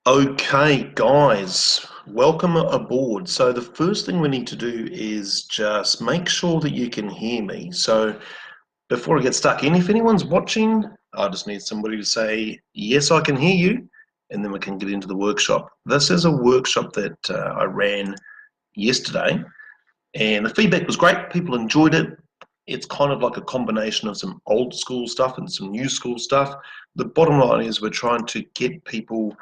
Okay, guys, welcome aboard. So the first thing we need to do is just make sure that you can hear me. So before I get stuck in, if anyone's watching, I just need somebody to say, yes, I can hear you, and then we can get into the workshop. This is a workshop that I ran yesterday, and the feedback was great. People enjoyed it. It's kind of like a combination of some old school stuff and some new school stuff. The bottom line is we're trying to get people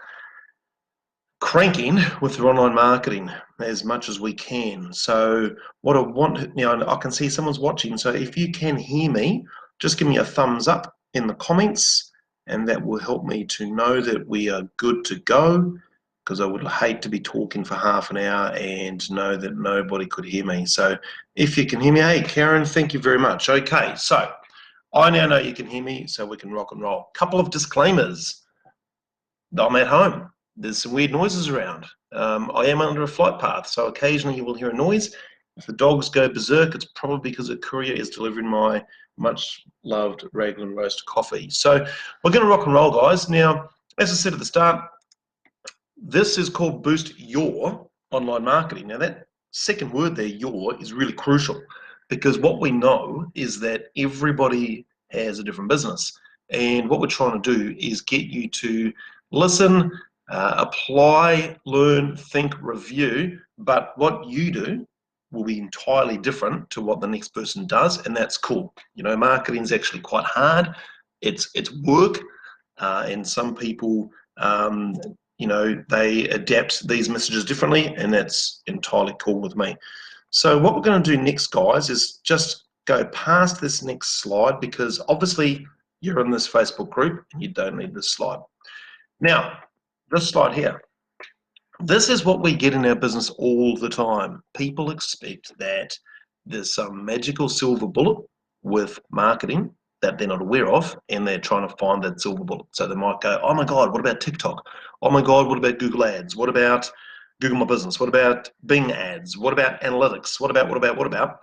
cranking with their online marketing as much as we can. So what I want, I can see someone's watching. So if you can hear me, just give me a thumbs up in the comments, and that will help me to know that we are good to go, because I would hate to be talking for half an hour and know that nobody could hear me. So if you can hear me, hey, Karen, thank you very much. Okay, so I now know you can hear me, so we can rock and roll. Couple of disclaimers. I'm at home. There's some weird noises around. I am under a flight path, so occasionally you will hear a noise. If the dogs go berserk, it's probably because a courier is delivering my much loved Raglan roast coffee. So we're going to rock and roll, guys. Now, as I said at the start, this is called Boost Your Online Marketing. Now, that second word there, your, is really crucial, because what we know is that everybody has a different business. And what we're trying to do is get you to listen, apply, learn, think, review, but what you do will be entirely different to what the next person does, and that's cool. You know, marketing is actually quite hard. It's work, and some people, they adapt these messages differently, and that's entirely cool with me. So what we're going to do next, guys, is just go past this next slide, because obviously you're in this Facebook group and you don't need this slide. Now, this slide here, this is what we get in our business all the time. People expect that there's some magical silver bullet with marketing that they're not aware of, and they're trying to find that silver bullet. So they might go, oh my God, what about TikTok? Oh my God, what about Google Ads? What about Google My Business? What about Bing Ads? What about analytics? What about?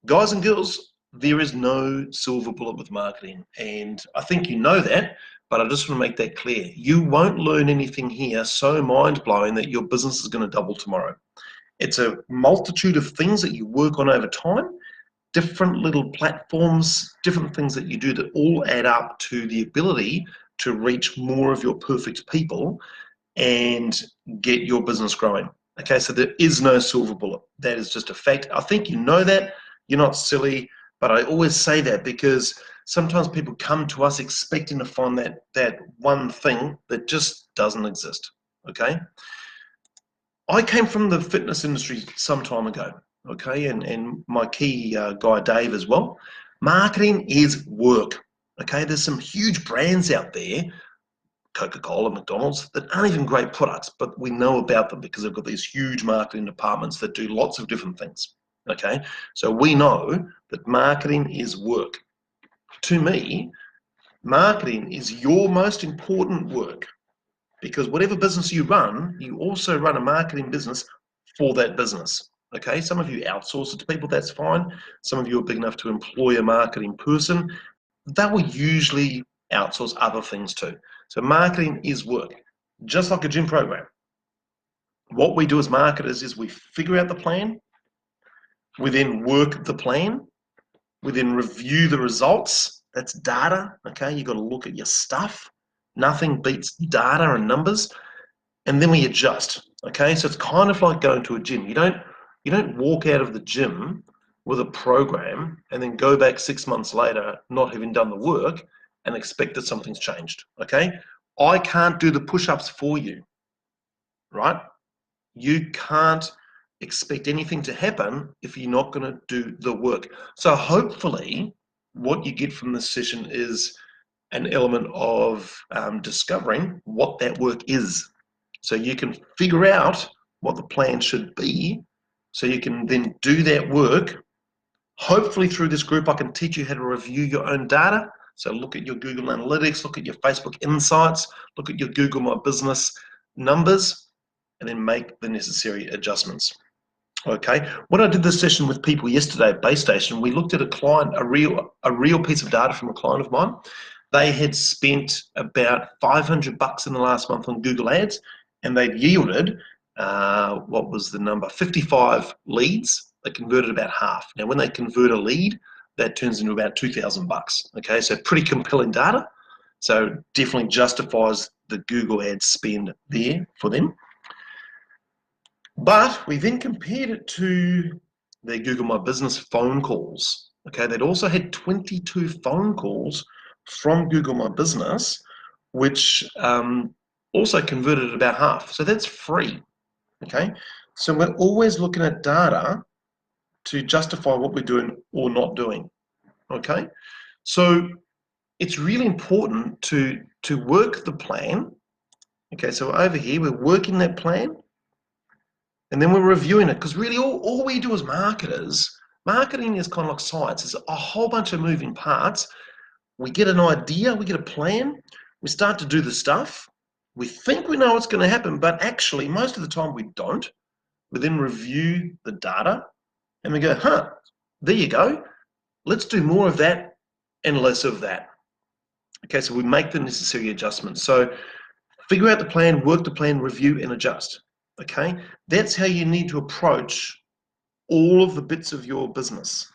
Guys and girls, there is no silver bullet with marketing, and I think you know that, but I just want to make that clear. You won't learn anything here so mind-blowing that your business is going to double tomorrow. It's a multitude of things that you work on over time, different little platforms, different things that you do that all add up to the ability to reach more of your perfect people and get your business growing. Okay, so there is no silver bullet. That is just a fact. I think you know that. You're not silly, but I always say that because sometimes people come to us expecting to find that one thing that just doesn't exist. Okay, I came from the fitness industry some time ago. Okay, and my key guy Dave as well. Marketing is work. Okay, there's some huge brands out there, Coca-Cola, McDonald's, that aren't even great products, but we know about them because they've got these huge marketing departments that do lots of different things. Okay, so we know that marketing is work. To me, marketing is your most important work, because whatever business you run, you also run a marketing business for that business. Okay, some of you outsource it to people, that's fine. Some of you are big enough to employ a marketing person. That will usually outsource other things too. So marketing is work, just like a gym program. What we do as marketers is we figure out the plan, we then work the plan, we then review the results. That's data. Okay, you've got to look at your stuff. Nothing beats data and numbers. And then we adjust. Okay, so it's kind of like going to a gym. You don't walk out of the gym with a program and then go back 6 months later not having done the work and expect that something's changed. Okay, I can't do the push-ups for you, right? You can't expect anything to happen if you're not going to do the work. So hopefully what you get from this session is an element of discovering what that work is, so you can figure out what the plan should be, so you can then do that work. Hopefully through this group I can teach you how to review your own data. So look at your Google Analytics, look at your Facebook Insights, look at your Google My Business numbers, and then make the necessary adjustments. Okay, when I did this session with people yesterday at Base Station, we looked at a client, a real piece of data from a client of mine. They had spent about $500 in the last month on Google Ads, and they'd yielded, what was the number, 55 leads. They converted about half. Now, when they convert a lead, that turns into about $2,000. Okay, so pretty compelling data. So definitely justifies the Google Ads spend there for them. But we then compared it to their Google My Business phone calls. Okay, they'd also had 22 phone calls from Google My Business, which also converted at about half. So that's free. Okay, so we're always looking at data to justify what we're doing or not doing. Okay, so it's really important to work the plan. Okay, so over here we're working that plan, and then we're reviewing it, because really all we do as marketers, marketing is kind of like science. There's a whole bunch of moving parts. We get an idea, we get a plan, we start to do the stuff. We think we know what's going to happen, but actually most of the time we don't. We then review the data and we go, there you go. Let's do more of that and less of that. Okay, so we make the necessary adjustments. So figure out the plan, work the plan, review and adjust. Okay, that's how you need to approach all of the bits of your business,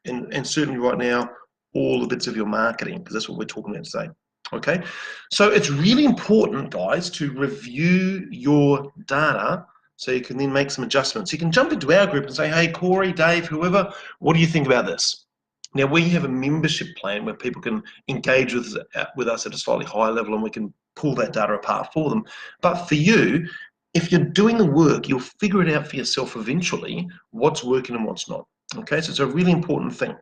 and certainly right now, all the bits of your marketing, because that's what we're talking about today. Okay, so it's really important, guys, to review your data so you can then make some adjustments. You can jump into our group and say, hey, Corey, Dave, whoever, what do you think about this? Now, we have a membership plan where people can engage with us at a slightly higher level, and we can pull that data apart for them. But for you, if you're doing the work, you'll figure it out for yourself eventually, what's working and what's not. Okay, so it's a really important thing.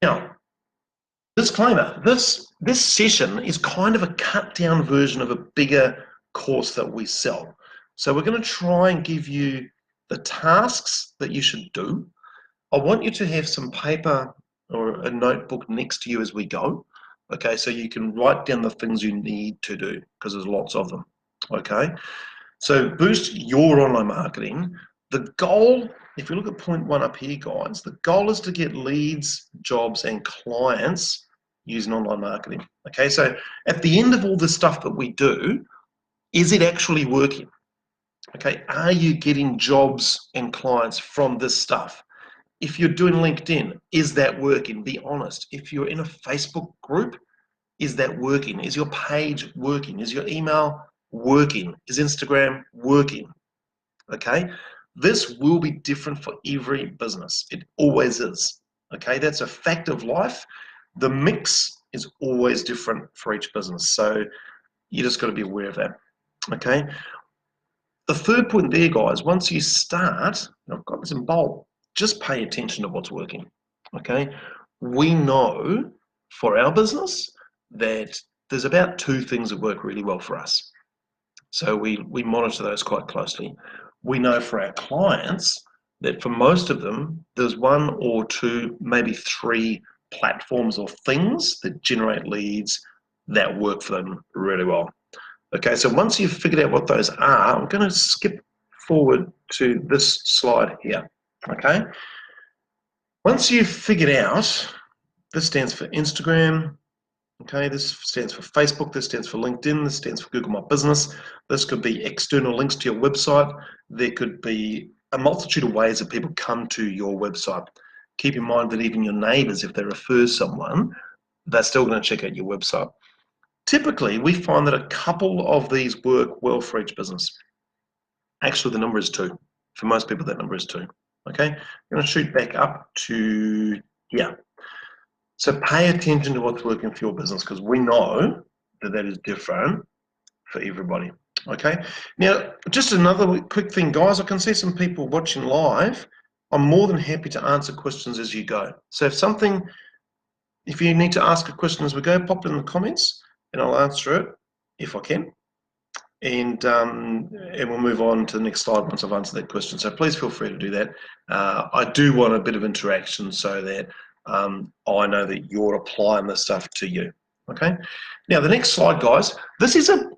Now, disclaimer, this session is kind of a cut down version of a bigger course that we sell. So we're going to try and give you the tasks that you should do. I want you to have some paper or a notebook next to you as we go. Okay, so you can write down the things you need to do, because there's lots of them. Okay, so boost your online marketing. The goal, if you look at point 1 up here, guys, the goal is to get leads, jobs, and clients using online marketing. Okay, so at the end of all the stuff that we do, is it actually working? Okay, are you getting jobs and clients from this stuff? If you're doing LinkedIn, is that working? Be honest. If you're in a Facebook group, is that working? Is your page working? Is your email working? Is Instagram working? Okay, this will be different for every business. It always is. Okay, that's a fact of life. The mix is always different for each business. So you just got to be aware of that. Okay, the third point there, guys, once you start, I've got this in bold, just pay attention to what's working. Okay, we know for our business that there's about 2 things that work really well for us. So we monitor those quite closely. We know for our clients that for most of them, there's 1 or 2, maybe 3 platforms or things that generate leads that work for them really well. Okay, so once you've figured out what those are, I'm going to skip forward to this slide here. Okay, once you've figured out, this stands for Instagram, okay, this stands for Facebook, this stands for LinkedIn, this stands for Google My Business, this could be external links to your website, there could be a multitude of ways that people come to your website. Keep in mind that even your neighbors, if they refer someone, they're still going to check out your website. Typically, we find that a couple of these work well for each business. Actually, the number is 2. For most people, that number is 2. Okay, I'm going to shoot back up to here. So pay attention to what's working for your business, because we know that that is different for everybody. Okay, now just another quick thing, guys. I can see some people watching live. I'm more than happy to answer questions as you go. So if you need to ask a question as we go, pop it in the comments and I'll answer it if I can. And we'll move on to the next slide once I've answered that question. So please feel free to do that. I do want a bit of interaction so that I know that you're applying this stuff to you. Okay. Now the next slide, guys. This is a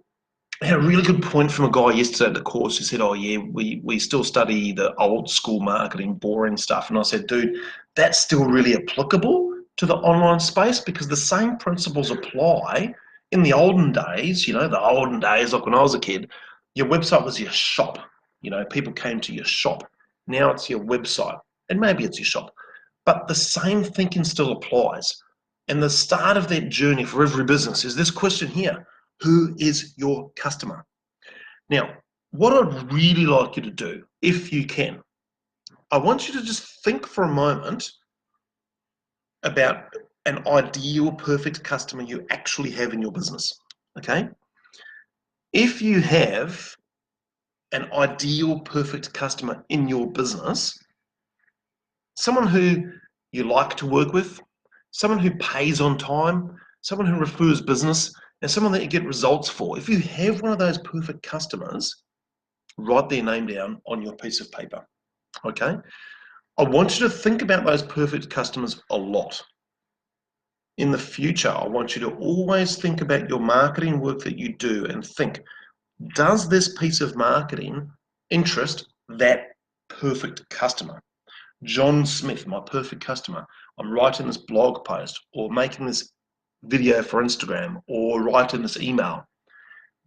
really good point from a guy yesterday at the course who said, "Oh yeah, we still study the old school marketing, boring stuff." And I said, "Dude, that's still really applicable to the online space, because the same principles apply In the olden days, the olden days, like when I was a kid, your website was your shop. People came to your shop. Now it's your website, and maybe it's your shop. But the same thinking still applies. And the start of that journey for every business is this question here: who is your customer? Now, what I'd really like you to do, if you can, I want you to just think for a moment about an ideal perfect customer you actually have in your business. Okay? If you have an ideal perfect customer in your business, someone who you like to work with, someone who pays on time, someone who refers business, and someone that you get results for. If you have one of those perfect customers, write their name down on your piece of paper. Okay? I want you to think about those perfect customers a lot. In the future, I want you to always think about your marketing work that you do and think, does this piece of marketing interest that perfect customer? John Smith, my perfect customer. I'm writing this blog post or making this video for Instagram or writing this email.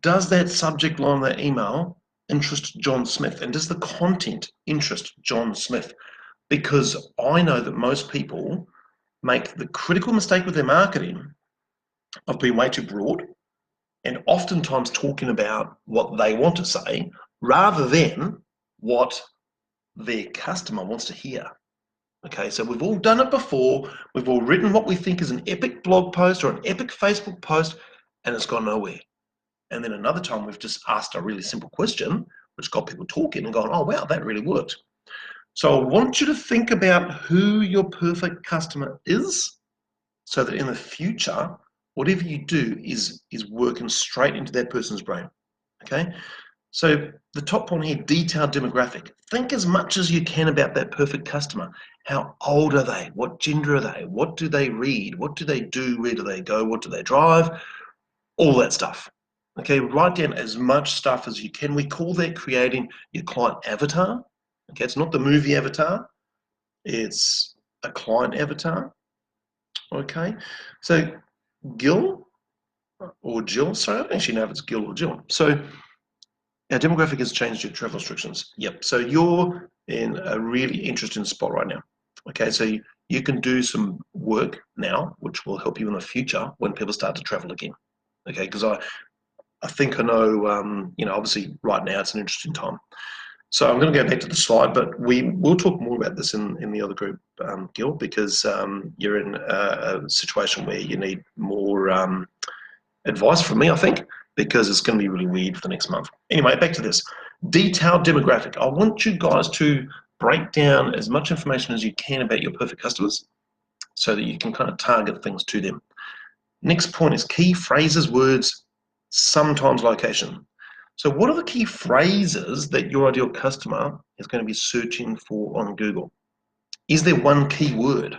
Does that subject line of that email interest John Smith? And does the content interest John Smith? Because I know that most people make the critical mistake with their marketing of being way too broad and oftentimes talking about what they want to say rather than what their customer wants to hear. Okay, so we've all done it before. We've all written what we think is an epic blog post or an epic Facebook post, and it's gone nowhere. And then another time we've just asked a really simple question, which got people talking and gone, oh, wow, that really worked. So I want you to think about who your perfect customer is so that in the future, whatever you do is working straight into that person's brain. Okay, so the top one here, detailed demographic. Think as much as you can about that perfect customer. How old are they? What gender are they? What do they read? What do they do? Where do they go? What do they drive? All that stuff. Okay, write down as much stuff as you can. We call that creating your client avatar. Okay, it's not the movie Avatar. It's a client avatar. Okay, so Gil or Jill, sorry, I don't actually know if it's Gil or Jill. So our demographic has changed your travel restrictions. Yep, so you're in a really interesting spot right now. Okay, so you can do some work now, which will help you in the future when people start to travel again. Okay, because I think I know, obviously right now it's an interesting time. So I'm going to go back to the slide, but we'll talk more about this in the other group, Gil, because you're in a situation where you need more advice from me, I think, because it's going to be really weird for the next month. Anyway, back to this. Detailed demographic. I want you guys to break down as much information as you can about your perfect customers so that you can kind of target things to them. Next point is key phrases, words, sometimes location. So what are the key phrases that your ideal customer is going to be searching for on Google? Is there one key word?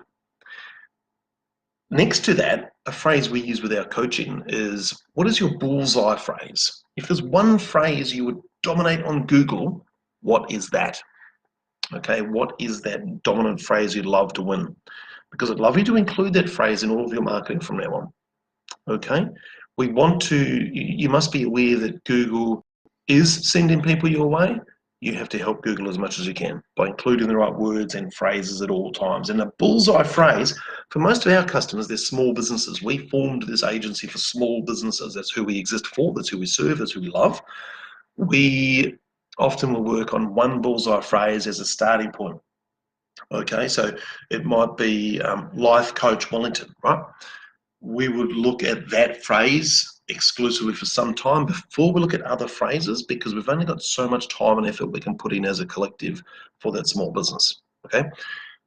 Next to that, a phrase we use with our coaching is, what is your bullseye phrase? If there's one phrase you would dominate on Google, what is that? Okay, what is that dominant phrase you'd love to win? Because I'd love you to include that phrase in all of your marketing from now on. Okay, you must be aware that Google is sending people your way. You have to help Google as much as you can by including the right words and phrases at all times. And the bullseye phrase, for most of our customers, they're small businesses. We formed this agency for small businesses. That's who we exist for. That's who we serve. That's who we love. We often will work on one bullseye phrase as a starting point. Okay, so it might be Life Coach Wellington, right? We would look at that phrase exclusively for some time before we look at other phrases, because we've only got so much time and effort we can put in as a collective for that small business. Okay.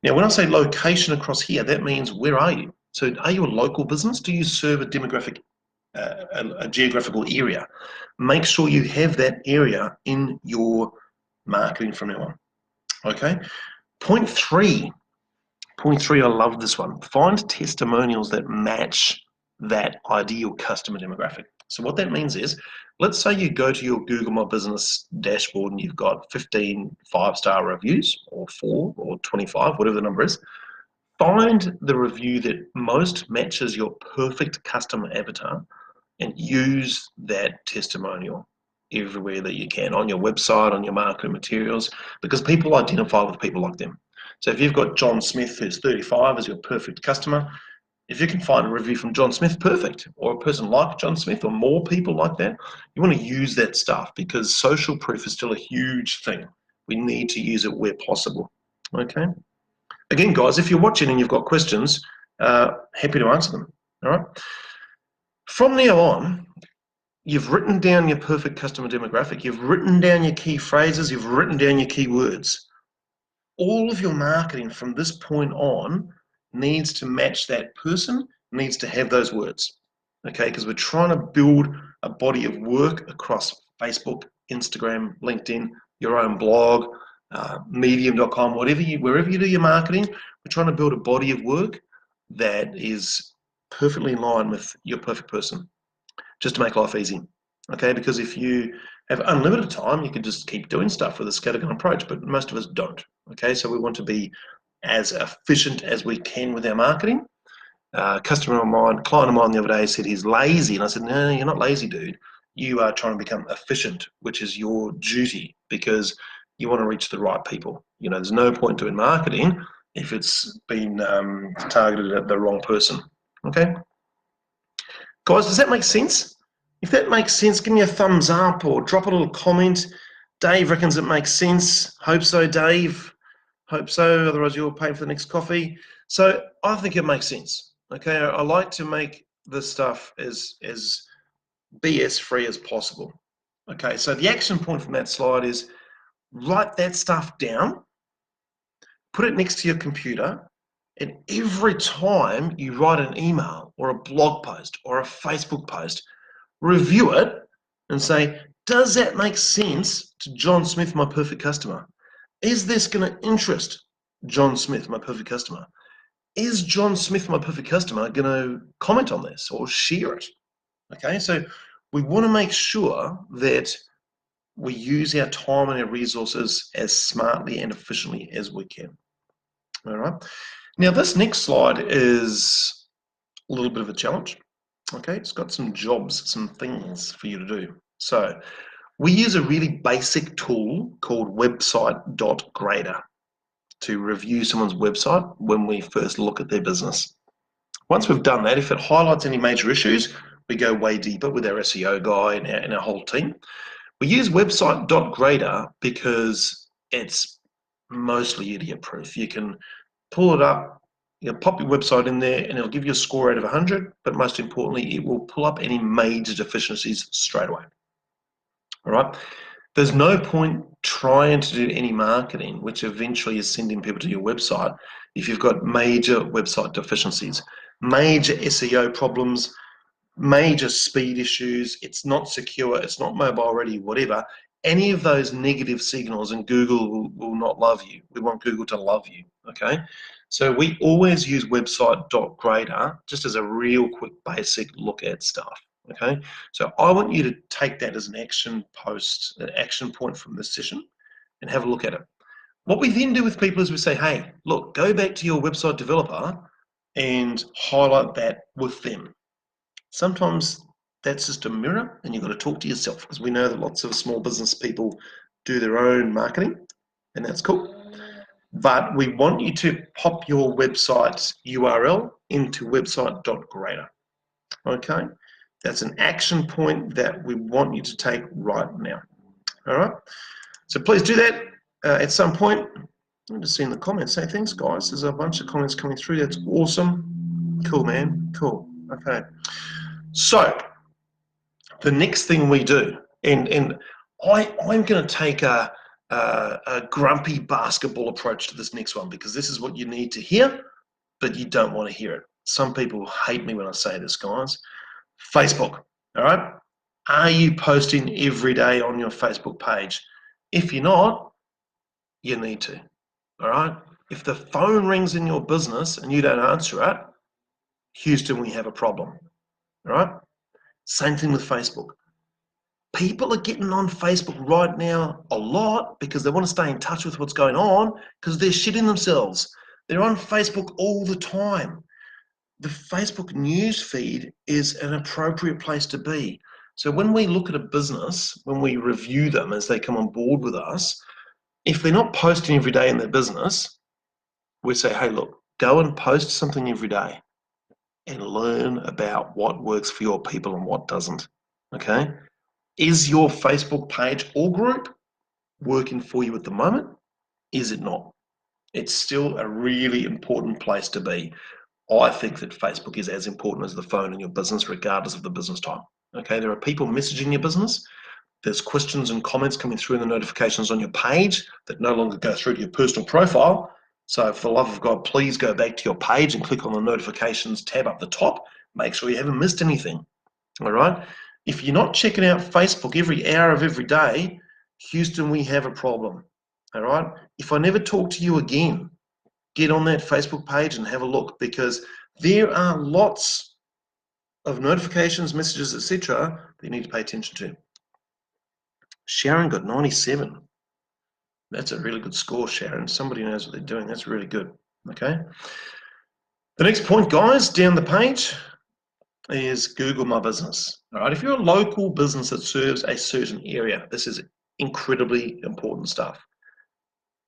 Now, when I say location across here, that means where are you? So, are you a local business? Do you serve a demographic, a geographical area? Make sure you have that area in your marketing from now on. Okay. Point three, I love this one. Find testimonials that match that ideal customer demographic. So what that means is, let's say you go to your Google My Business dashboard and you've got 15 5-star reviews, or 4 or 25, whatever the number is. Find the review that most matches your perfect customer avatar and use that testimonial everywhere that you can, on your website, on your marketing materials, because people identify with people like them. So if you've got John Smith, who's 35, as your perfect customer, if you can find a review from John Smith, perfect, or a person like John Smith, or more people like that, you want to use that stuff, because social proof is still a huge thing. We need to use it where possible. Okay. Again, guys, if you're watching and you've got questions, happy to answer them. All right. From now on, you've written down your perfect customer demographic. You've written down your key phrases. You've written down your keywords. All of your marketing from this point on needs to match that person, needs to have those words. Okay, because we're trying to build a body of work across Facebook, Instagram, LinkedIn, your own blog, medium.com, wherever you do your marketing. We're trying to build a body of work that is perfectly in line with your perfect person, just to make life easy. Okay, because if you have unlimited time, you can just keep doing stuff with a scattergun approach, but most of us don't. Okay, so we want to be as efficient as we can with our marketing. Client of mine the other day said he's lazy, and I said, no, you're not lazy, dude. You are trying to become efficient, which is your duty, because you want to reach the right people. You know, there's no point doing marketing if it's been targeted at the wrong person. Okay, guys, does that make sense? If that makes sense, give me a thumbs up or drop a little comment. Dave reckons it makes sense. Hope so, Dave. Hope so, otherwise you'll pay for the next coffee. So I think it makes sense. Okay, I like to make this stuff as BS free as possible. Okay, so the action point from that slide is write that stuff down, put it next to your computer, and every time you write an email or a blog post or a Facebook post, review it and say, does that make sense to John Smith, my perfect customer? Is this going to interest John Smith, my perfect customer? Is John Smith, my perfect customer, going to comment on this or share it? Okay, so we want to make sure that we use our time and our resources as smartly and efficiently as we can. All right. Now, this next slide is a little bit of a challenge. Okay, it's got some jobs, some things for you to do. So we use a really basic tool called website.grader to review someone's website when we first look at their business. Once we've done that, if it highlights any major issues, we go way deeper with our SEO guy and our whole team. We use website.grader because it's mostly idiot proof. You can pull it up, you know, pop your website in there and it'll give you a score out of 100, but most importantly, it will pull up any major deficiencies straight away. All right. There's no point trying to do any marketing, which eventually is sending people to your website, if you've got major website deficiencies, major SEO problems, major speed issues, it's not secure, it's not mobile ready, whatever. Any of those negative signals, and Google will not love you. We want Google to love you, okay? So we always use website.grader just as a real quick basic look at stuff. Okay, so I want you to take that as an action point from this session and have a look at it. What we then do with people is we say, hey, look, go back to your website developer and highlight that with them. Sometimes that's just a mirror and you've got to talk to yourself, because we know that lots of small business people do their own marketing, and that's cool. But we want you to pop your website's URL into website.grader. Okay. That's an action point that we want you to take right now. All right. So please do that at some point. I'm just seeing the comments. Say thanks, guys. There's a bunch of comments coming through. That's awesome. Cool, man. Cool. Okay. So the next thing we do, and I'm going to take a grumpy basketball approach to this next one, because this is what you need to hear, but you don't want to hear it. Some people hate me when I say this, guys. Facebook, all right? Are you posting every day on your Facebook page? If you're not, you need to, all right? If the phone rings in your business and you don't answer it, Houston, we have a problem, all right? Same thing with Facebook. People are getting on Facebook right now a lot because they want to stay in touch with what's going on, because they're shitting themselves. They're on Facebook all the time. the Facebook news feed is an appropriate place to be. So when we look at a business, when we review them as they come on board with us, if they're not posting every day in their business, we say, hey, look, go and post something every day and learn about what works for your people and what doesn't. Okay? Is your Facebook page or group working for you at the moment? Is it not? It's still a really important place to be. I think that Facebook is as important as the phone in your business, regardless of the business type. Okay, there are people messaging your business. There's questions and comments coming through in the notifications on your page that no longer go through to your personal profile. So for the love of God, please go back to your page and click on the notifications tab up the top. Make sure you haven't missed anything. All right. If you're not checking out Facebook every hour of every day, Houston, we have a problem. All right. If I never talk to you again, get on that Facebook page and have a look, because there are lots of notifications, messages, etc. that you need to pay attention to. Sharon got 97. That's a really good score, Sharon. Somebody knows what they're doing. That's really good. Okay. The next point, guys, down the page is Google My Business. All right. If you're a local business that serves a certain area, this is incredibly important stuff.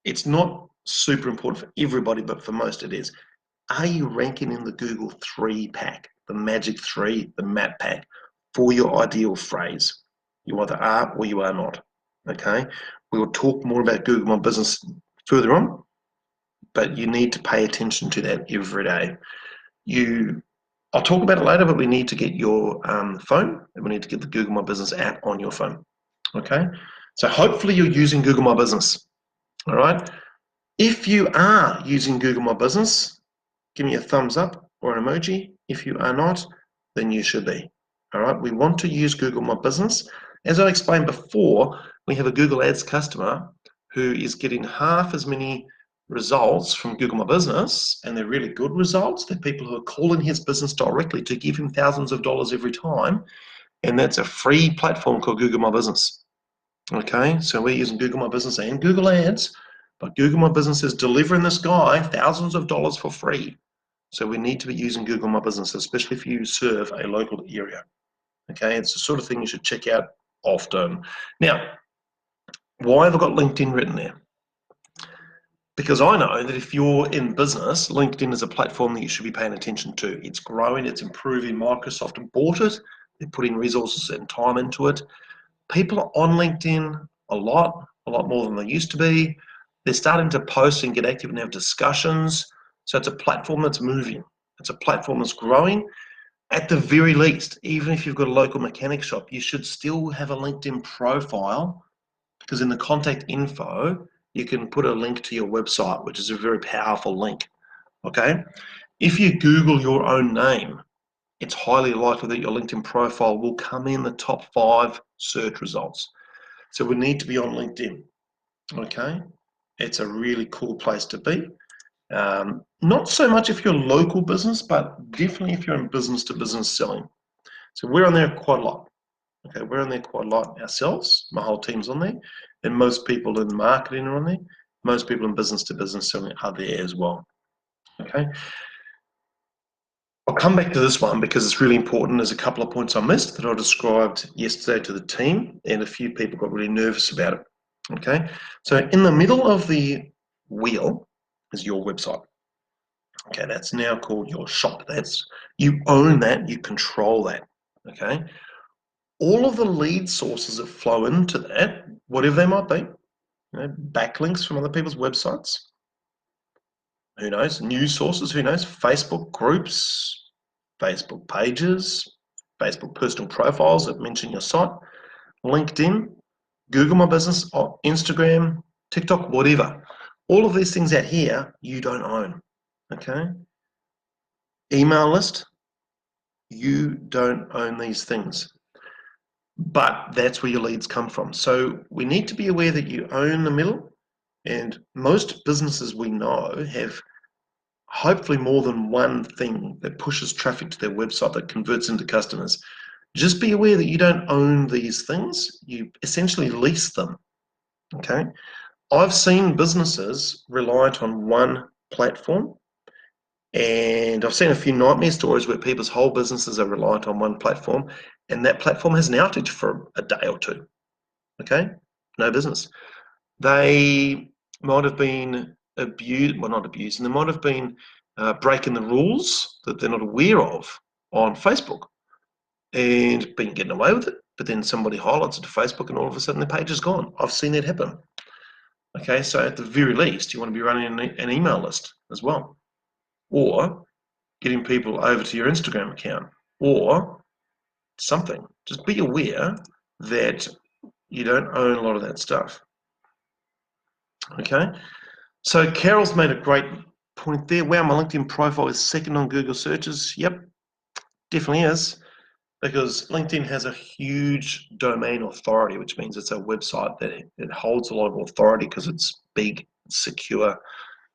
It's not super important for everybody, but for most it is. Are you ranking in the Google 3 pack, the magic 3, the map pack, for your ideal phrase? You either are or you are not. Okay. We will talk more about Google My Business further on, but you need to pay attention to that every day. I'll talk about it later, but we need to get your phone, and we need to get the Google My Business app on your phone. Okay. So hopefully you're using Google My Business. All right. If you are using Google My Business, give me a thumbs up or an emoji. If you are not, then you should be. All right. We want to use Google My Business. As I explained before, we have a Google Ads customer who is getting half as many results from Google My Business, and they're really good results. They're people who are calling his business directly to give him thousands of dollars every time, and that's a free platform called Google My Business. Okay, so we're using Google My Business and Google Ads, but Google My Business is delivering this guy thousands of dollars for free. So we need to be using Google My Business, especially if you serve a local area. Okay, it's the sort of thing you should check out often. Now, why have I got LinkedIn written there? Because I know that if you're in business, LinkedIn is a platform that you should be paying attention to. It's growing, it's improving. Microsoft bought it. They're putting resources and time into it. People are on LinkedIn a lot more than they used to be. They're starting to post and get active and have discussions. So it's a platform that's moving. It's a platform that's growing. At the very least, even if you've got a local mechanic shop, you should still have a LinkedIn profile, because in the contact info, you can put a link to your website, which is a very powerful link. Okay? If you Google your own name, it's highly likely that your LinkedIn profile will come in the top 5 search results. So we need to be on LinkedIn. Okay? It's a really cool place to be. Not so much if you're a local business, but definitely if you're in business-to-business selling. So we're on there quite a lot. Okay, we're on there quite a lot ourselves. My whole team's on there, and most people in marketing are on there. Most people in business-to-business selling are there as well. Okay. I'll come back to this one because it's really important. There's a couple of points I missed that I described yesterday to the team, and a few people got really nervous about it. Okay, so in the middle of the wheel is your website. Okay, that's now called your shop. You own that, you control that. Okay, all of the lead sources that flow into that, whatever they might be, backlinks from other people's websites, who knows, news sources, who knows, Facebook groups, Facebook pages, Facebook personal profiles that mention your site, LinkedIn, Google My Business, Instagram, TikTok, whatever. All of these things out here, you don't own. Okay? Email list, you don't own these things. But that's where your leads come from. So we need to be aware that you own the middle, and most businesses we know have hopefully more than one thing that pushes traffic to their website that converts into customers. Just be aware that you don't own these things. You essentially lease them. Okay? I've seen businesses reliant on one platform And I've seen a few nightmare stories where people's whole businesses are reliant on one platform, and that platform has an outage for a day or two. Okay, no business. They might have been abused, well, not abused, and they might have been breaking the rules that they're not aware of on Facebook and been getting away with it. But then somebody highlights it to Facebook, and all of a sudden the page is gone. I've seen that happen. Okay, so at the very least, you want to be running an email list as well, or getting people over to your Instagram account, or something. Just be aware that you don't own a lot of that stuff. Okay, so Carol's made a great point there. Wow, my LinkedIn profile is second on Google searches. Yep, definitely is, because LinkedIn has a huge domain authority, which means it's a website that it holds a lot of authority because it's big, secure,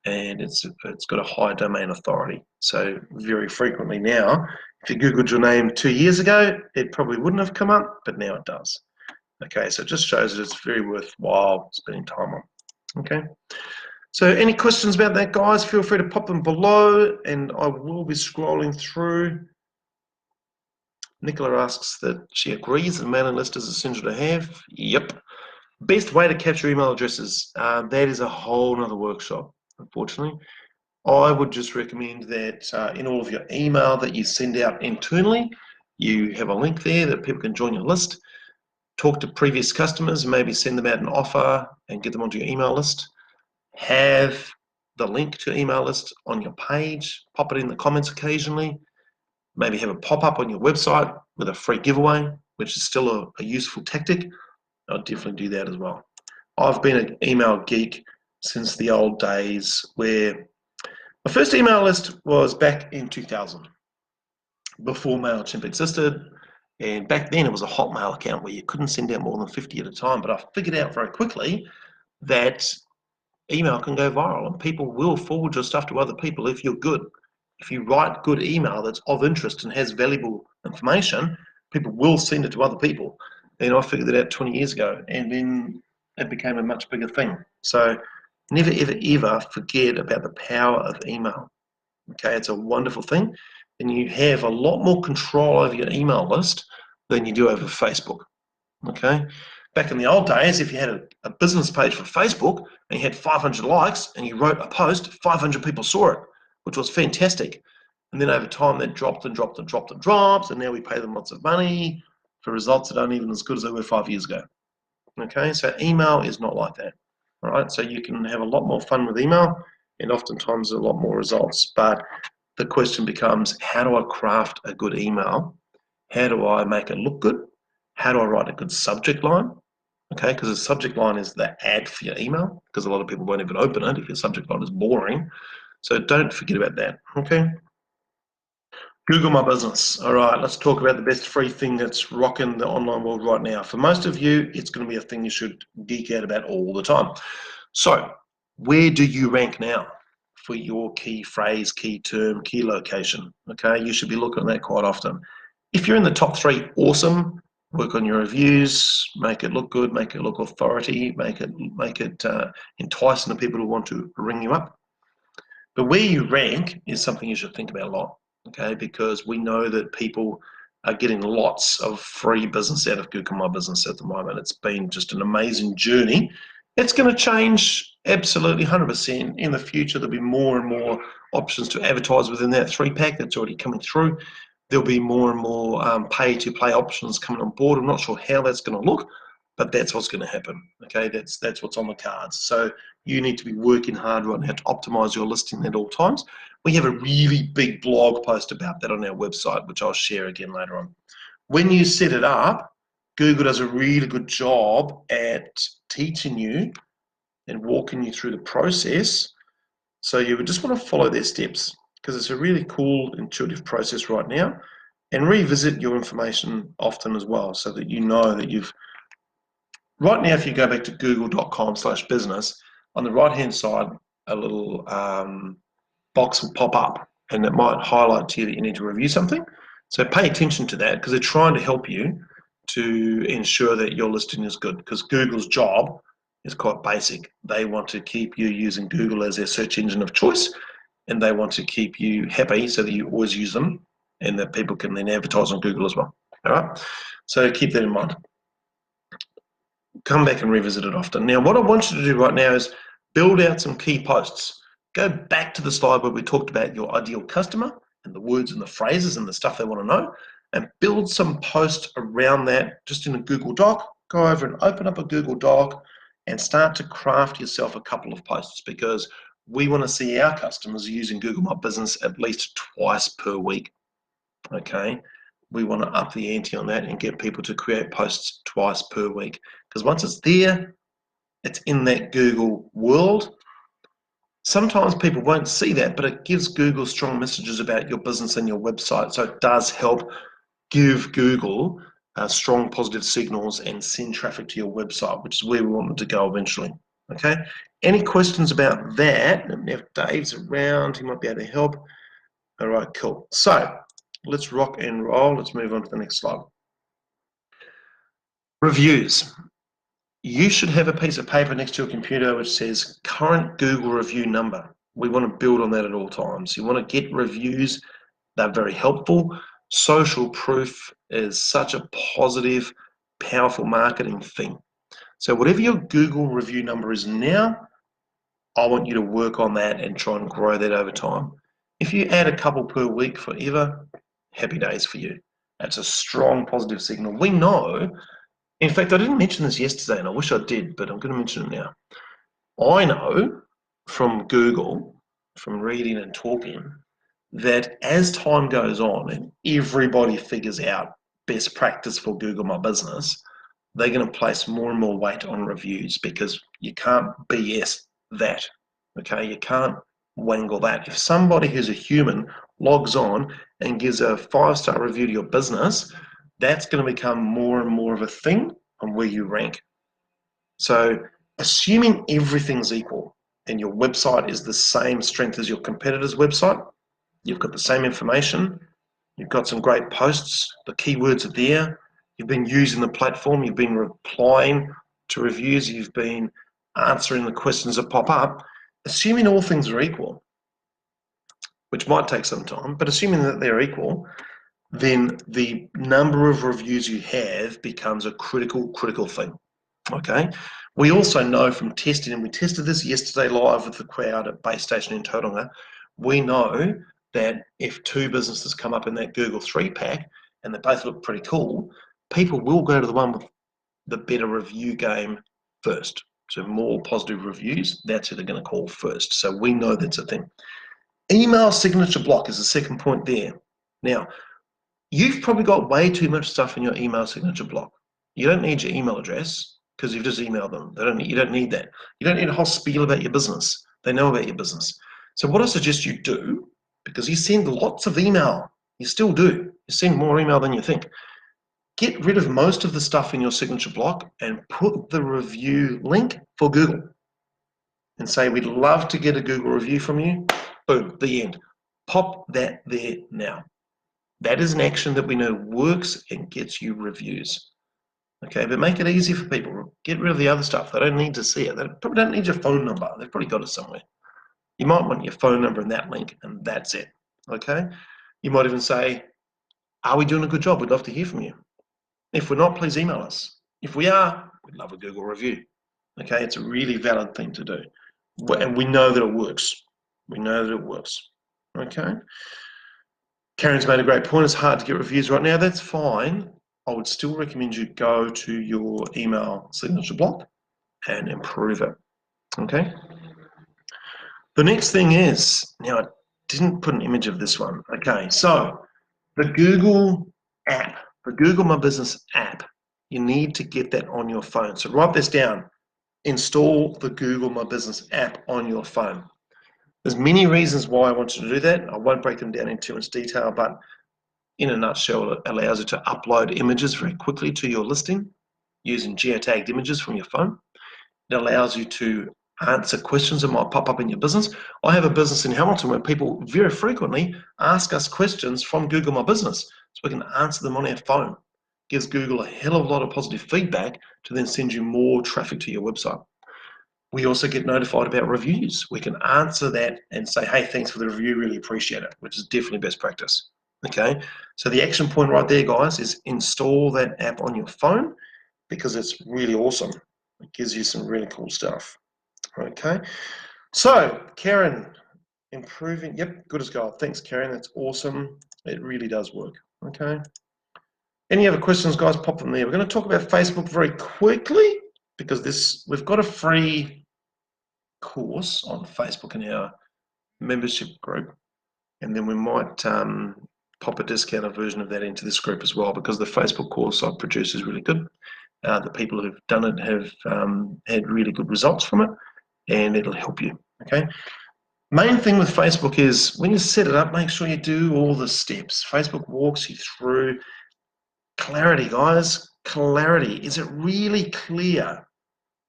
and it's got a high domain authority. So very frequently now, if you Googled your name 2 years ago, it probably wouldn't have come up, but now it does. Okay, so it just shows that it's very worthwhile spending time on. Okay, so any questions about that, guys? Feel free to pop them below, and I will be scrolling through. Nicola asks that she agrees that mailing list is essential to have. Yep. Best way to capture email addresses. That is a whole nother workshop, unfortunately. I would just recommend that in all of your email that you send out internally, you have a link there that people can join your list, talk to previous customers, maybe send them out an offer and get them onto your email list. Have the link to your email list on your page, pop it in the comments occasionally, maybe have a pop-up on your website with a free giveaway, which is still a useful tactic. I'll definitely do that as well. I've been an email geek since the old days where my first email list was back in 2000, before MailChimp existed. And back then it was a Hotmail account where you couldn't send out more than 50 at a time. But I figured out very quickly that email can go viral and people will forward your stuff to other people if you're good. If you write good email that's of interest and has valuable information, people will send it to other people. And I figured that out 20 years ago, and then it became a much bigger thing. So never, ever, ever forget about the power of email. Okay, it's a wonderful thing. And you have a lot more control over your email list than you do over Facebook. Okay, back in the old days, if you had a business page for Facebook and you had 500 likes and you wrote a post, 500 people saw it, which was fantastic. And then over time, that dropped and dropped and dropped and dropped, and now we pay them lots of money for results that aren't even as good as they were 5 years ago. Okay, so email is not like that. All right, so you can have a lot more fun with email and oftentimes a lot more results. But the question becomes, how do I craft a good email? How do I make it look good? How do I write a good subject line? Okay, because the subject line is the ad for your email, because a lot of people won't even open it if your subject line is boring. So don't forget about that. Okay. Google My Business. All right, let's talk about the best free thing that's rocking the online world right now. For most of you, it's going to be a thing you should geek out about all the time. So, where do you rank now for your key phrase, key term, key location? Okay, you should be looking at that quite often. If you're in the top 3, awesome. Work on your reviews, make it look good, make it look authority, make it enticing to people who want to ring you up. But where you rank is something you should think about a lot, okay? Because we know that people are getting lots of free business out of Google My Business at the moment. It's been just an amazing journey. It's going to change absolutely 100% in the future. There'll be more and more options to advertise within that 3-pack that's already coming through. There'll be more and more pay-to-play options coming on board. I'm not sure how that's going to look, but that's what's going to happen. Okay, that's what's on the cards. So you need to be working hard right now to optimize your listing at all times. We have a really big blog post about that on our website, which I'll share again later on. When you set it up, Google does a really good job at teaching you and walking you through the process. So you would just want to follow their steps, because it's a really cool, intuitive process right now. And revisit your information often as well, so that you know that you've. Right now, if you go back to google.com/business, on the right-hand side, a little box will pop up, and it might highlight to you that you need to review something. So pay attention to that, because they're trying to help you to ensure that your listing is good, because Google's job is quite basic. They want to keep you using Google as their search engine of choice, and they want to keep you happy so that you always use them and that people can then advertise on Google as well. All right, so keep that in mind. Come back and revisit it often. Now, what I want you to do right now is build out some key posts. Go back to the slide where we talked about your ideal customer and the words and the phrases and the stuff they want to know, and build some posts around that just in a Google Doc. Go over and open up a Google Doc and start to craft yourself a couple of posts, because we want to see our customers using Google My Business at least twice per week. Okay, we want to up the ante on that and get people to create posts twice per week, because once it's there, it's in that Google world. Sometimes people won't see that, but it gives Google strong messages about your business and your website. So it does help give Google strong positive signals and send traffic to your website, which is where we want them to go eventually. Okay, any questions about that? And if Dave's around, he might be able to help. All right, cool. So let's rock and roll. Let's move on to the next slide. Reviews. You should have a piece of paper next to your computer which says current Google review number. We want to build on that at all times. You want to get reviews. They're very helpful. Social proof is such a positive, powerful marketing thing. So whatever your Google review number is now, I want you to work on that and try and grow that over time. If you add a couple per week forever, happy days for you. That's a strong positive signal. We know, in fact, I didn't mention this yesterday, and I wish I did, but I'm going to mention it now. I know from Google, from reading and talking, that as time goes on and everybody figures out best practice for Google My Business, they're going to place more and more weight on reviews, because you can't BS that. Okay, you can't wangle that. If somebody who's a human logs on and gives a 5-star review to your business, that's going to become more and more of a thing on where you rank. So assuming everything's equal and your website is the same strength as your competitor's website, you've got the same information, you've got some great posts, the keywords are there, you've been using the platform, you've been replying to reviews, you've been answering the questions that pop up, assuming all things are equal, which might take some time, but assuming that they're equal, then the number of reviews you have becomes a critical thing. Okay. We also know from testing, and we tested this yesterday live with the crowd at Base Station in Tauranga, we know that if 2 businesses come up in that Google 3-pack and they both look pretty cool, people will go to the one with the better review game first. So more positive reviews, that's who they're going to call first. So we know that's a thing. Email signature block is the second point there. Now, you've probably got way too much stuff in your email signature block. You don't need your email address because you've just emailed them. You don't need that. You don't need a whole spiel about your business. They know about your business. So what I suggest you do, because you send lots of email, you still do. You send more email than you think. Get rid of most of the stuff in your signature block and put the review link for Google and say, we'd love to get a Google review from you. Boom, the end. Pop that there now. That is an action that we know works and gets you reviews. Okay, but make it easy for people. Get rid of the other stuff. They don't need to see it. They probably don't need your phone number. They've probably got it somewhere. You might want your phone number in that link, and that's it. Okay? You might even say, are we doing a good job? We'd love to hear from you. If we're not, please email us. If we are, we'd love a Google review. Okay, it's a really valid thing to do. And we know that it works. We know that it works. Okay? Karen's made a great point. It's hard to get reviews right now. That's fine. I would still recommend you go to your email signature block and improve it. Okay? The next thing is, now I didn't put an image of this one. Okay, so the Google app, the Google My Business app, you need to get that on your phone. So write this down. Install the Google My Business app on your phone. There's many reasons why I want you to do that. I won't break them down in too much detail, but in a nutshell, it allows you to upload images very quickly to your listing using geotagged images from your phone. It allows you to answer questions that might pop up in your business. I have a business in Hamilton where people very frequently ask us questions from Google My Business, so we can answer them on our phone. It gives Google a hell of a lot of positive feedback to then send you more traffic to your website. We also get notified about reviews. We can answer that and say, hey, thanks for the review, really appreciate it, which is definitely best practice. Okay, so the action point right there, guys, is install that app on your phone because it's really awesome. It gives you some really cool stuff. Okay, so Karen, improving, yep, good as gold. Thanks, Karen, that's awesome. It really does work. Okay. Any other questions, guys, pop them there. We're going to talk about Facebook very quickly because we've got a free course on Facebook in our membership group, and then we might pop a discounted version of that into this group as well because the Facebook course I've produced is really good. The people who've done it have had really good results from it, and it'll help you. Okay. Main thing with Facebook is when you set it up, make sure you do all the steps. Facebook walks you through clarity, guys. Clarity. Is it really clear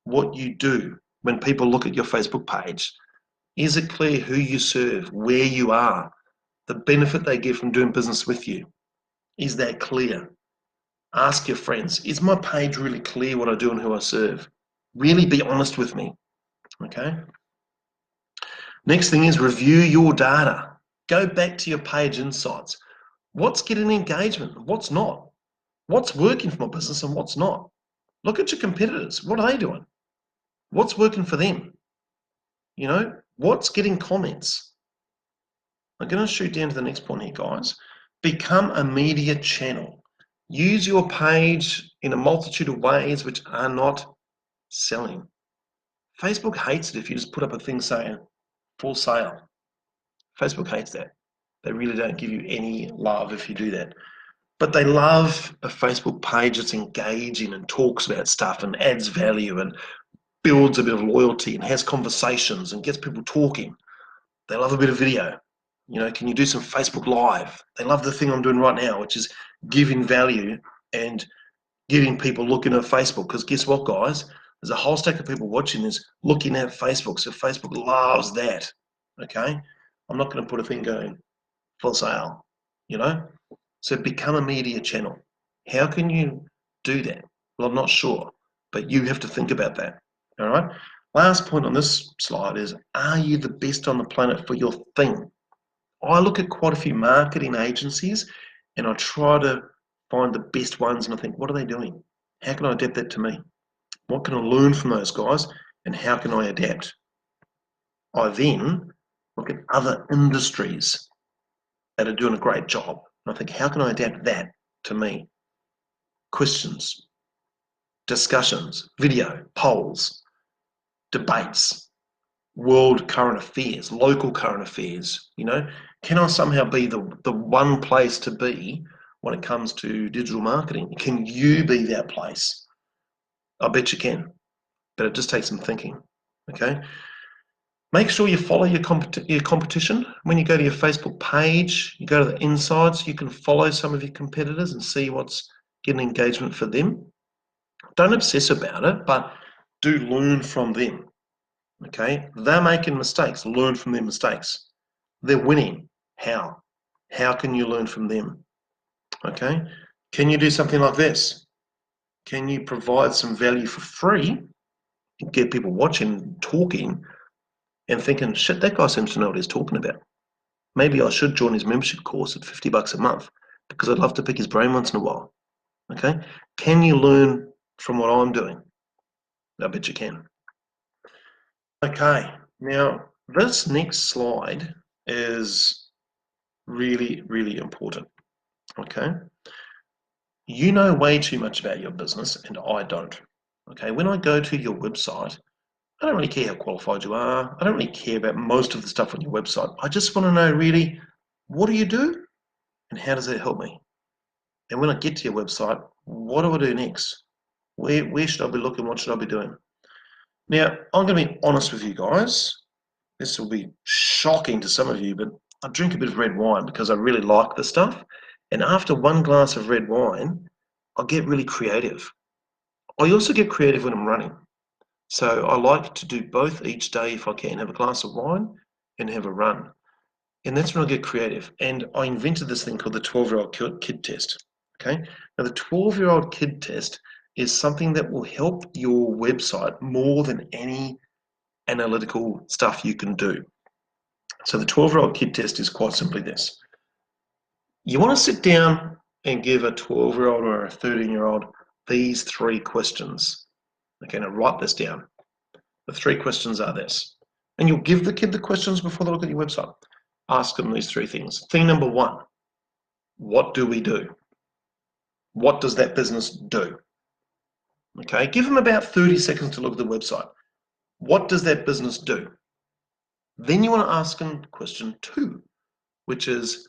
what you do when people look at your Facebook page? Is it clear who you serve, where you are, the benefit they get from doing business with you? Is that clear? Ask your friends, is my page really clear what I do and who I serve? Really be honest with me, okay? Next thing is review your data. Go back to your page insights. What's getting engagement? What's not? What's working for my business and what's not? Look at your competitors. What are they doing? What's working for them? You know, what's getting comments? I'm going to shoot down to the next point here, guys. Become a media channel. Use your page in a multitude of ways which are not selling. Facebook hates it if you just put up a thing saying for sale. Facebook hates that. They really don't give you any love if you do that. But they love a Facebook page that's engaging and talks about stuff and adds value and builds a bit of loyalty and has conversations and gets people talking. They love a bit of video. You know, can you do some Facebook Live? They love the thing I'm doing right now, which is giving value and getting people looking at Facebook. Because guess what, guys? There's a whole stack of people watching this looking at Facebook. So Facebook loves that. Okay? I'm not going to put a thing going for sale, you know? So become a media channel. How can you do that? Well, I'm not sure, but you have to think about that. All right? Last point on this slide is, are you the best on the planet for your thing? I look at quite a few marketing agencies and I try to find the best ones and I think, what are they doing? How can I adapt that to me? What can I learn from those guys and how can I adapt? I then look at other industries that are doing a great job and I think, how can I adapt that to me? Questions, discussions, video, polls, debates, world current affairs, local current affairs, you know, can I somehow be the one place to be when it comes to digital marketing? Can you be that place? I bet you can, but it just takes some thinking, okay? Make sure you follow your competition. When you go to your Facebook page, you go to the insights, you can follow some of your competitors and see what's getting engagement for them. Don't obsess about it, but do learn from them. Okay, they're making mistakes. Learn from their mistakes. They're winning. How? How can you learn from them? Okay, can you do something like this? Can you provide some value for free and get people watching, talking, and thinking, shit, that guy seems to know what he's talking about. Maybe I should join his membership course at $50 a month because I'd love to pick his brain once in a while. Okay, can you learn from what I'm doing? I bet you can. Okay, now this next slide is really, really important, okay? You know way too much about your business and I don't, okay? When I go to your website, I don't really care how qualified you are. I don't really care about most of the stuff on your website. I just want to know really, what do you do and how does that help me? And when I get to your website, what do I do next? Where should I be looking? What should I be doing? Now, I'm going to be honest with you guys. This will be shocking to some of you, but I drink a bit of red wine because I really like this stuff. And after one glass of red wine, I get really creative. I also get creative when I'm running. So I like to do both each day if I can, have a glass of wine and have a run. And that's when I get creative. And I invented this thing called the 12-year-old kid test. Okay. Now the 12-year-old kid test is something that will help your website more than any analytical stuff you can do. So the 12-year-old kid test is quite simply this. You want to sit down and give a 12-year-old or a 13-year-old these 3 questions. Okay, now write this down. The 3 questions are this. And you'll give the kid the questions before they look at your website. Ask them these 3 things. Thing number 1, what do we do? What does that business do? Okay, give them about 30 seconds to look at the website. What does that business do? Then you want to ask them question 2, which is,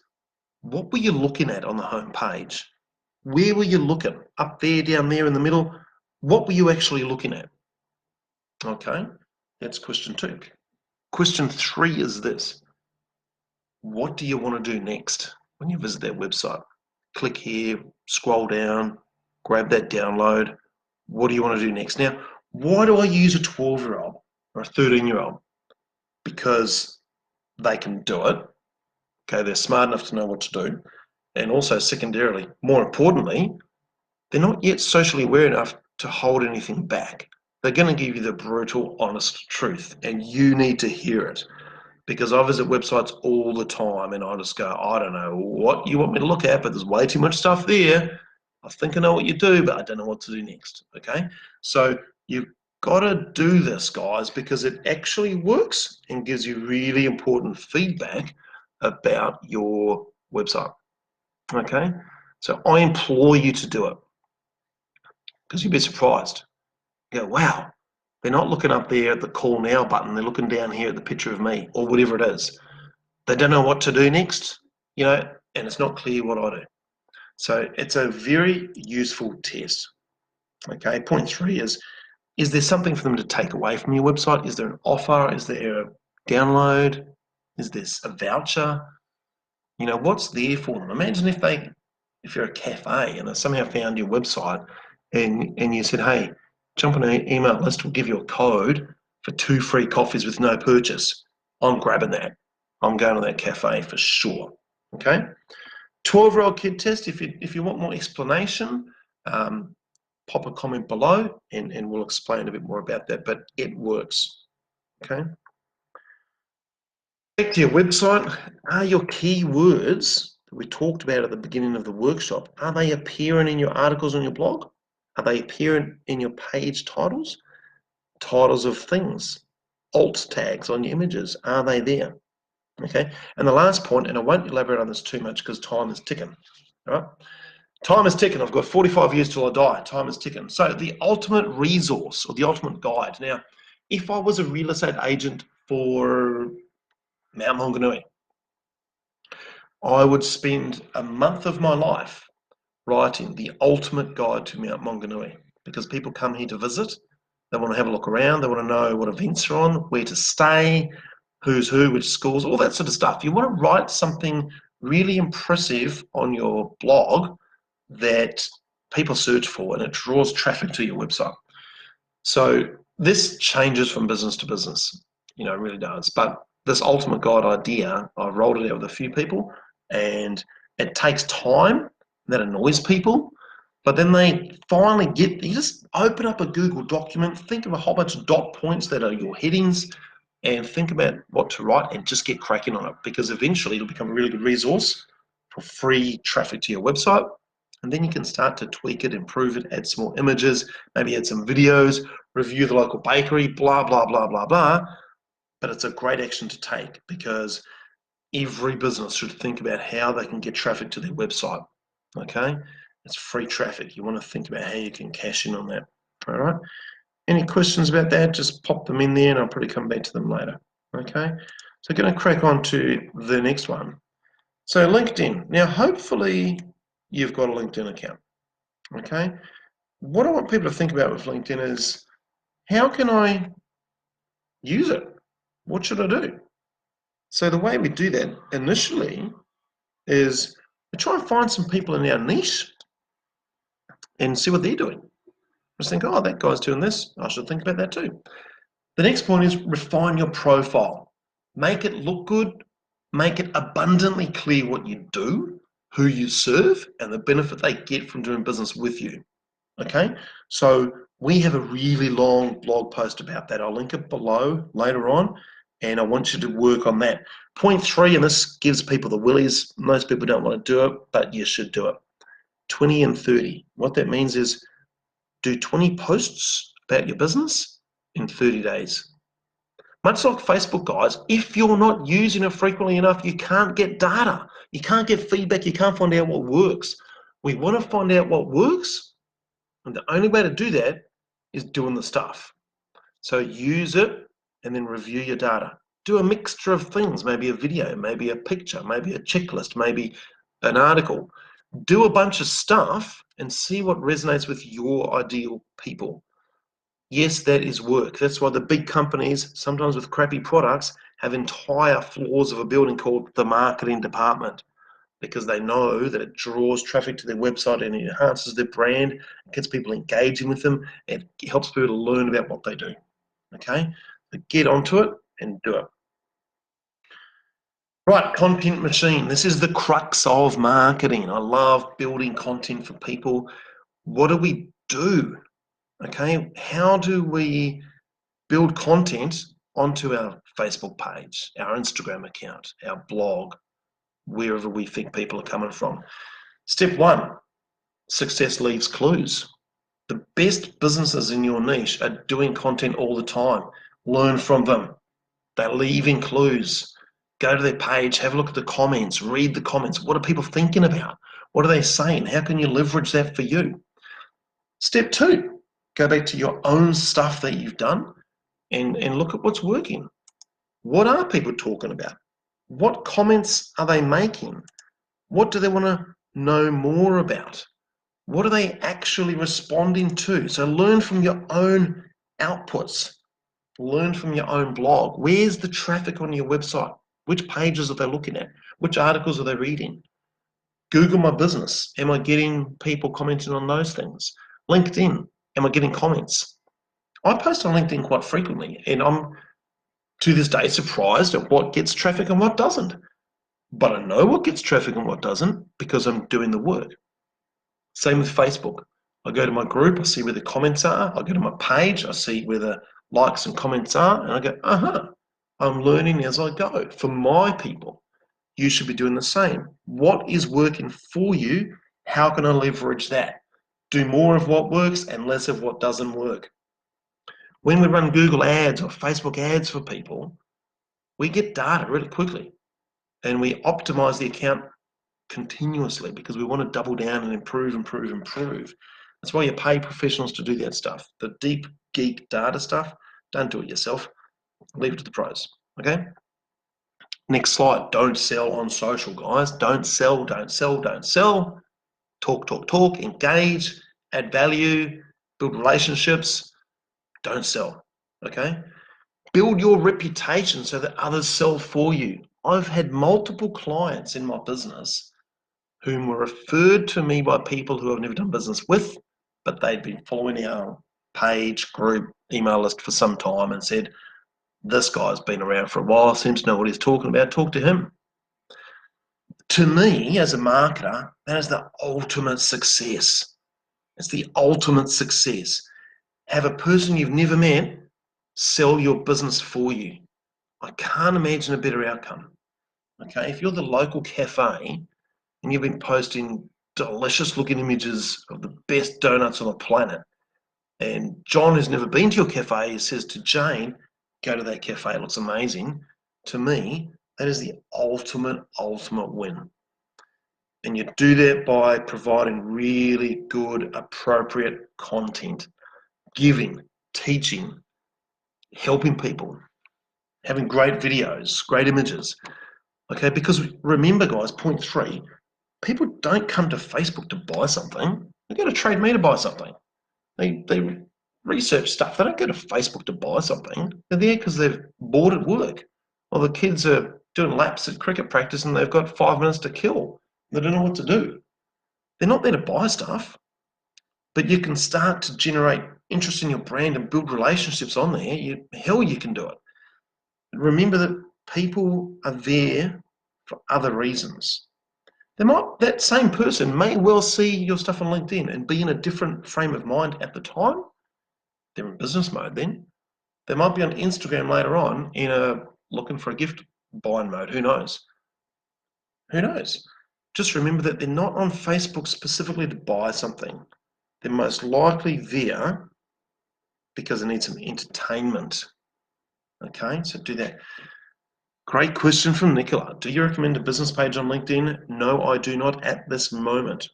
what were you looking at on the home page? Where were you looking? Up there, down there, in the middle? What were you actually looking at? Okay, that's question 2. Question 3 is this. What do you want to do next when you visit that website? Click here, scroll down, grab that download. What do you want to do next? Now, why do I use a 12-year-old or a 13-year-old? Because they can do it. Okay, they're smart enough to know what to do. And also, secondarily, more importantly, they're not yet socially aware enough to hold anything back. They're going to give you the brutal, honest truth, and you need to hear it. Because I visit websites all the time and I just go, I don't know what you want me to look at, but there's way too much stuff there. I think I know what you do, but I don't know what to do next. Okay, so you've got to do this, guys, because it actually works and gives you really important feedback about your website. Okay, so I implore you to do it because you'd be surprised. You go, wow, they're not looking up there at the call now button, they're looking down here at the picture of me or whatever it is. They don't know what to do next, and it's not clear what I do. So it's a very useful test. Okay, point 3 is there something for them to take away from your website? Is there an offer? Is there a download? Is this a voucher? What's there for them? Imagine if you're a cafe and they somehow found your website and you said, hey, jump on an email list, we'll give you a code for 2 free coffees with no purchase. I'm grabbing that. I'm going to that cafe for sure. Okay? 12-year-old kid test, if you want more explanation, pop a comment below and we'll explain a bit more about that, but it works. Okay? Back to your website, are your keywords that we talked about at the beginning of the workshop, are they appearing in your articles on your blog? Are they appearing in your page titles? Titles of things, alt tags on your images, are they there? Okay, and the last point, and I won't elaborate on this too much because time is ticking. All right, time is ticking. I've got 45 years till I die. Time is ticking. So the ultimate resource or the ultimate guide. Now, if I was a real estate agent for Mount Maunganui, I would spend a month of my life writing the ultimate guide to Mount Maunganui because people come here to visit. They want to have a look around. They want to know what events are on, where to stay, who's who, which schools, all that sort of stuff. You want to write something really impressive on your blog that people search for and it draws traffic to your website. So this changes from business to business, it really does. But this ultimate guide idea, I rolled it out with a few people and it takes time. That annoys people. But then they finally you just open up a Google document, think of a whole bunch of dot points that are your headings, and think about what to write and just get cracking on it because eventually it'll become a really good resource for free traffic to your website. And then you can start to tweak it, improve it, add some more images, maybe add some videos, review the local bakery, blah, blah, blah, blah, blah. But it's a great action to take because every business should think about how they can get traffic to their website. Okay? It's free traffic. You want to think about how you can cash in on that. All right? Any questions about that, just pop them in there and I'll probably come back to them later. Okay? So going to crack on to the next one. So LinkedIn. Now, hopefully you've got a LinkedIn account. Okay? What I want people to think about with LinkedIn is how can I use it? What should I do? So the way we do that initially is we try and find some people in our niche and see what they're doing. Just think, oh, that guy's doing this. I should think about that too. The next point is refine your profile. Make it look good. Make it abundantly clear what you do, who you serve, and the benefit they get from doing business with you. Okay? So We have a really long blog post about that. I'll link it below later on, and I want you to work on that. Point 3, and this gives people the willies. Most people don't want to do it, but you should do it. 20 and 30. What that means is do 20 posts about your business in 30 days. Much like Facebook, guys, if you're not using it frequently enough, you can't get data. You can't get feedback. You can't find out what works. We want to find out what works, and the only way to do that is doing the stuff. So use it and then review your data. Do a mixture of things, maybe a video, maybe a picture, maybe a checklist, maybe an article. Do a bunch of stuff and see what resonates with your ideal people. Yes, that is work. That's why the big companies, sometimes with crappy products, have entire floors of a building called the marketing department, because they know that it draws traffic to their website and it enhances their brand, it gets people engaging with them, and it helps people to learn about what they do. Okay, so get onto it and do it. Right, content machine. This is the crux of marketing. I love building content for people. What do we do? Okay, how do we build content onto our Facebook page, our Instagram account, our blog, wherever we think people are coming from? Step 1, success leaves clues. The best businesses in your niche are doing content all the time. Learn from them. They're leaving clues. Go to their page, have a look at the comments, read the comments. What are people thinking about? What are they saying? How can you leverage that for you? Step 2, go back to your own stuff that you've done and look at what's working. What are people talking about? What comments are they making? What do they want to know more about? What are they actually responding to? So learn from your own outputs. Learn from your own blog. Where's the traffic on your website? Which pages are they looking at? Which articles are they reading? Google My Business. Am I getting people commenting on those things? LinkedIn. Am I getting comments? I post on LinkedIn quite frequently, and I'm to this day surprised at what gets traffic and what doesn't. But I know what gets traffic and what doesn't because I'm doing the work. Same with Facebook. I go to my group, I see where the comments are. I go to my page, I see where the likes and comments are, and I go, I'm learning as I go. For my people, you should be doing the same. What is working for you? How can I leverage that? Do more of what works and less of what doesn't work. When we run Google ads or Facebook ads for people, we get data really quickly and we optimize the account continuously because we want to double down and improve. That's why you pay professionals to do that stuff. The deep geek data stuff, don't do it yourself. Leave it to the pros, okay? Next slide. Don't sell on social, guys. Don't sell. Talk, engage, add value, build relationships. Don't sell, okay? Build your reputation so that others sell for you. I've had multiple clients in my business whom were referred to me by people who I've never done business with, but they'd been following our page, group, email list for some time and said, this guy's been around for a while, seems to know what he's talking about, talk to him. To me, as a marketer, that is the ultimate success. It's the ultimate success. Have a person you've never met sell your business for you. I can't imagine a better outcome. Okay, if you're the local cafe and you've been posting delicious looking images of the best donuts on the planet, and John, who's never been to your cafe, says to Jane, go to that cafe, it looks amazing. To me, that is the ultimate win. And you do that by providing really good, appropriate content, giving, teaching, helping people, having great videos, great images. Okay, because remember, guys, point 3, people don't come to Facebook to buy something. They go to Trade Me to buy something. They research stuff. They don't go to Facebook to buy something. They're there because they've bored at work. Or the kids are doing laps at cricket practice and they've got 5 minutes to kill. They don't know what to do. They're not there to buy stuff. But you can start to generate interest in your brand and build relationships on there. You can do it. Remember that people are there for other reasons. That same person may well see your stuff on LinkedIn and be in a different frame of mind at the time, They're in business mode then. They might be on Instagram later on in a looking for a gift buying mode. Who knows? Who knows? Just remember that they're not on Facebook specifically to buy something. They're most likely there because they need some entertainment. Okay, so do that. Great question from Nicola. Do you recommend a business page on LinkedIn? No, I do not at this moment,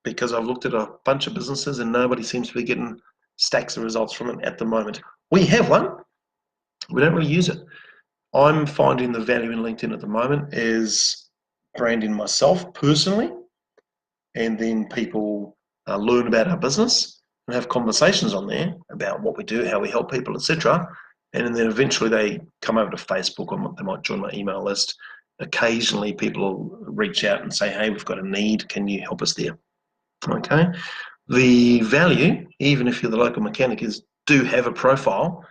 because I've looked at a bunch of businesses and nobody seems to be getting stacks of results from it at the moment. We have one. We don't really use it. I'm finding the value in LinkedIn at the moment is branding myself personally, and then people learn about our business and have conversations on there about what we do, how we help people, etc. And then eventually they come over to Facebook, or they might join my email list. Occasionally people reach out and say, hey, we've got a need, can you help us there? Okay. The value, even if you're the local mechanic, is do have a profile,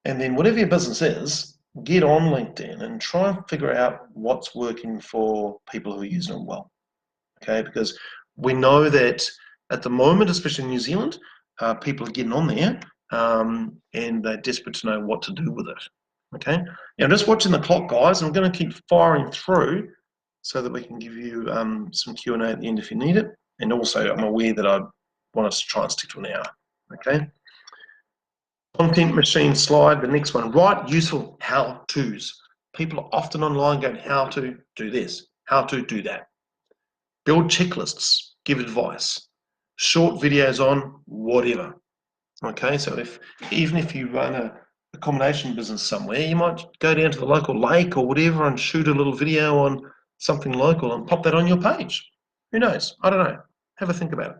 and then whatever your business is, get on LinkedIn and try and figure out what's working for people who are using it well. Okay, because we know that at the moment, especially in New Zealand, people are getting on there and they're desperate to know what to do with it. Okay, now I'm just watching the clock, guys. I'm going to keep firing through so that we can give you some Q&A at the end if you need it. And also, I'm aware that I want us to try and stick to an hour. Okay. Content machine slide, the next one. Write useful how-tos. People are often online going, how to do this, how to do that. Build checklists, give advice. Short videos on whatever. Okay, so even if you run a accommodation business somewhere, you might go down to the local lake or whatever and shoot a little video on something local and pop that on your page. Who knows? I don't know. Have a think about it.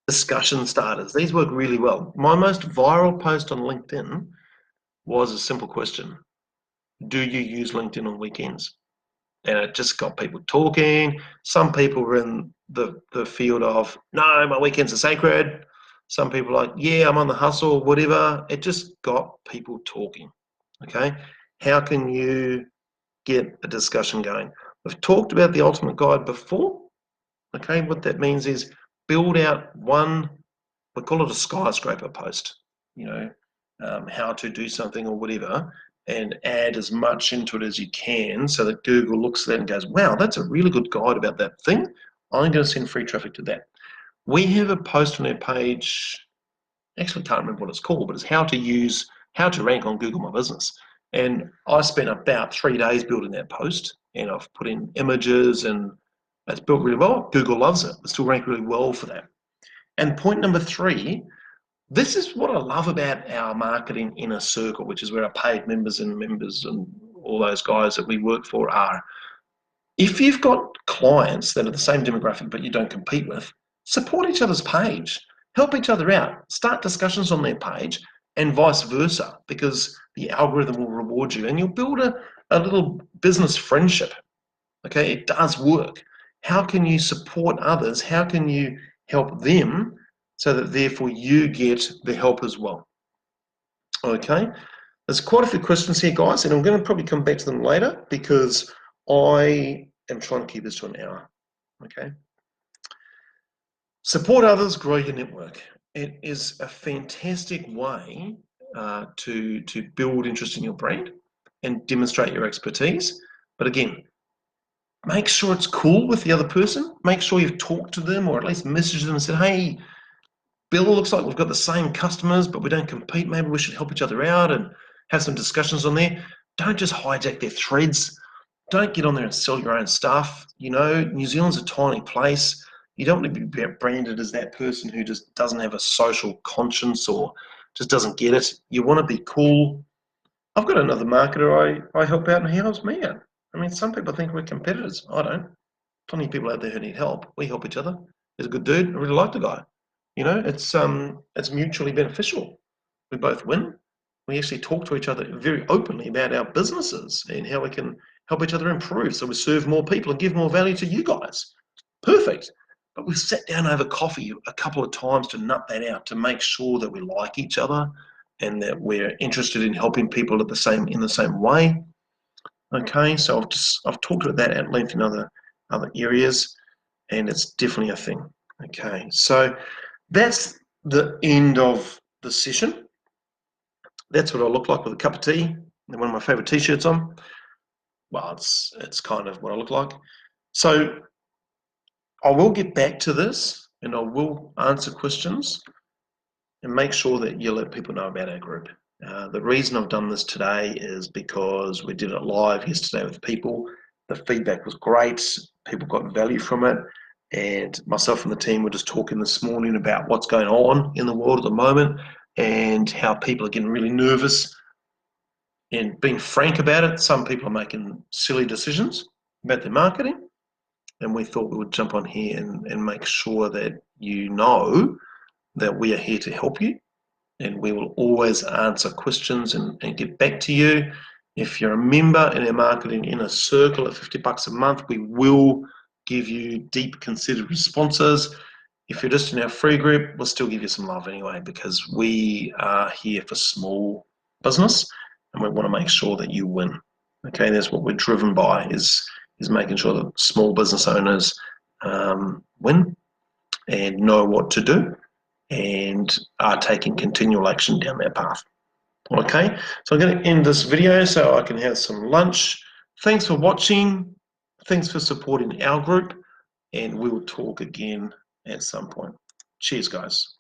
Discussion starters. These work really well. My most viral post on LinkedIn was a simple question. Do you use LinkedIn on weekends? And it just got people talking. Some people were in the field of, no, my weekends are sacred. Some people are like, yeah, I'm on the hustle, whatever. It just got people talking. Okay. How can you get a discussion going? We've talked about the ultimate guide before. Okay. What that means is build out one, we call it a skyscraper post, you know, how to do something or whatever, and add as much into it as you can so that Google looks at that and goes, wow, that's a really good guide about that thing. I'm going to send free traffic to that. We have a post on our page, actually can't remember what it's called, but it's how to rank on Google My Business. And I spent about 3 days building that post, and I've put in images and it's built really well. Google loves it. It still rank really well for that. And point number 3, this is what I love about our marketing inner circle, which is where our paid members and all those guys that we work for are. If you've got clients that are the same demographic but you don't compete with, support each other's page, help each other out, start discussions on their page, and vice versa, because the algorithm will reward you and you'll build a little business friendship. Okay, it does work. How can you support others? How can you help them so that therefore you get the help as well? Okay, there's quite a few questions here, guys, and I'm going to probably come back to them later because I am trying to keep this to an hour. Okay. Support others, grow your network. It is a fantastic way to build interest in your brand and demonstrate your expertise. But again, make sure it's cool with the other person. Make sure you've talked to them or at least messaged them and said, hey, Bill, looks like we've got the same customers, but we don't compete. Maybe we should help each other out and have some discussions on there. Don't just hijack their threads. Don't get on there and sell your own stuff. You know, New Zealand's a tiny place. You don't want to be branded as that person who just doesn't have a social conscience or just doesn't get it. You want to be cool. I've got another marketer I help out, and he helps me out. I mean, some people think we're competitors. I don't. Plenty of people out there who need help. We help each other. He's a good dude. I really like the guy. You know, it's mutually beneficial. We both win. We actually talk to each other very openly about our businesses and how we can help each other improve so we serve more people and give more value to you guys. Perfect. But we've sat down over coffee a couple of times to nut that out, to make sure that we like each other and that we're interested in helping people in the same way. Okay, so I've talked about that at length in other areas, and it's definitely a thing. Okay, so that's the end of the session. That's what I look like with a cup of tea and one of my favorite t-shirts on. Well, it's kind of what I look like. So I will get back to this and I will answer questions and make sure that you let people know about our group. The reason I've done this today is because we did it live yesterday with people. The feedback was great. People got value from it. And myself and the team were just talking this morning about what's going on in the world at the moment and how people are getting really nervous and being frank about it. Some people are making silly decisions about their marketing. And we thought we would jump on here and make sure that you know that we are here to help you. And we will always answer questions and get back to you. If you're a member in our marketing inner circle at $50 a month, we will give you deep considered responses. If you're just in our free group, we'll still give you some love anyway, because we are here for small business and we want to make sure that you win. Okay, that's what we're driven by, is making sure that small business owners win and know what to do and are taking continual action down that path. Okay, so I'm going to end this video so I can have some lunch. Thanks for watching. Thanks for supporting our group, and we will talk again at some point. Cheers, guys.